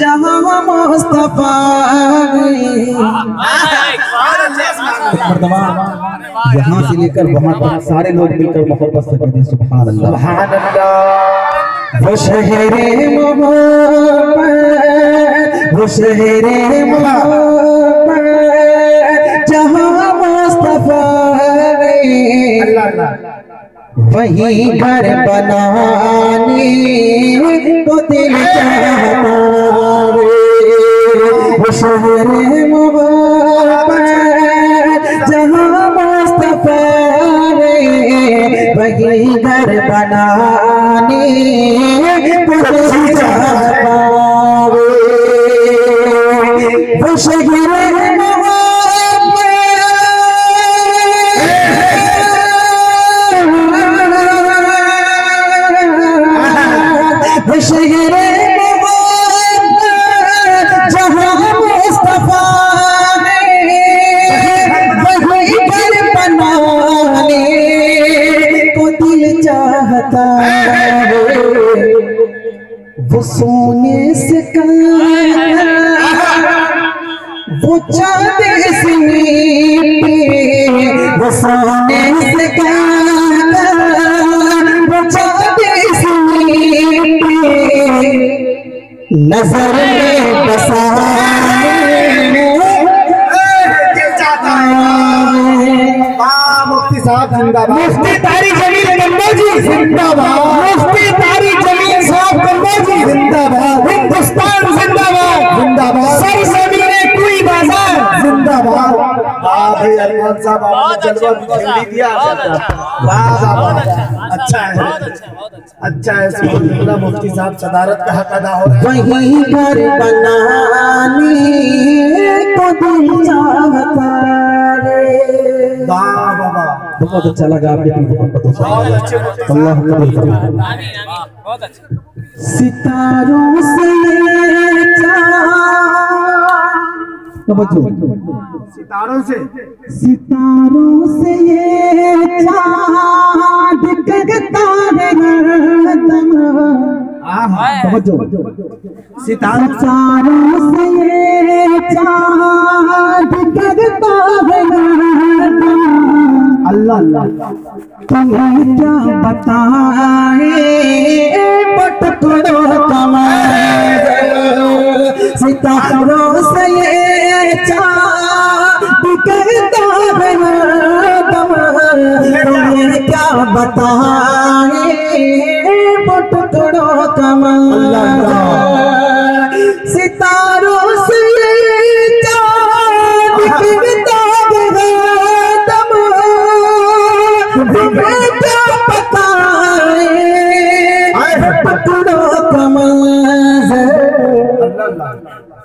जहाँ मुस्तफा यहाँ से लेकर वहाँ तक सारे लोग मिलकर मोहब्बत से कहते हैं सुभान अल्लाह सुभान अल्लाह। वो शहरे मोहब्बत वो शहरे मोहब्बत जहाँ मुस्तफा वही घर बनाने को दिल चाहता वो शहरे मोहब्बत जहाँ मुस्तफा वही घर बनाने को दिल चाहता वो शहरे शहरे जहाँ मुस्तफा वही घर बनाने को दिल चाहता वो सोने से वो चांदी से वो सोने से वो चांदी से नजर में बसाने मुफ्ती साहब जिंदाबाद मुफ्ती तारी जमील गंगोजी जिंदाबाद मुफ्ती तारी जमील साहब गंगोजी जिंदाबाद हिंदुस्तान जिंदाबाद जिंदाबाद सरजमीन कोई बाजार जिंदाबाद। वाह भाई अरमान साहब आपने जलवा दिखा दिया। वाह वाह अच्छा है अच्छा है सुभान मुफ्ती साहब सदारत का हक अदा हो वही घर बनाने को दिल चाहता रे। वाह बाबा बहुत अच्छा लगा आपने अल्लाह बहुत अच्छा सितारों से सितारों से ये चाँद गगता है हरदम सितारों से ये चाँद गगता है हरदम अल्लाह अल्लाह तुम्हें क्या बताए पटकड़ों कमाए सितारों से ये चाँद गगता है हरदम तुम्हें क्या बताए पटकड़ों कमाए सितारों से ये चाँद गगता है हरदम तुम्हें क्या बताए पटकड़ों कमाए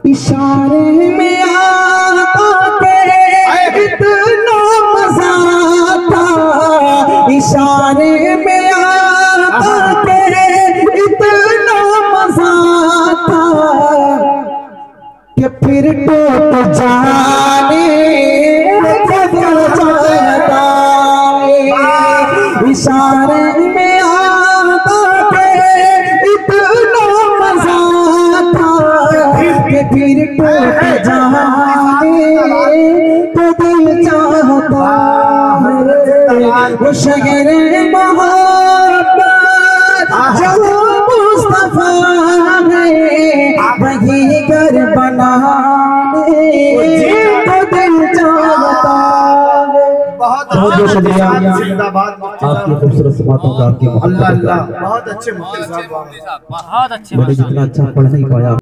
इशारे में आता के इतना मजा आता इशारे में आता के इतना मजा आता कि फिर टूट जाने जाता इशारे में आता के इतना मजा आता कि फिर टूट जाने तो दिल चाहता वो शहरे मोहब्बत जहाँ मुस्तफा वही घर बनाने तो दिल चाहता। बहुत शुक्रिया आपकी खूबसूरत बातों का आपकी अल्लाह अल्लाह बहुत अच्छे मुफ्ती साहब बहुत अच्छे जितना अच्छा पढ़ नहीं पाया।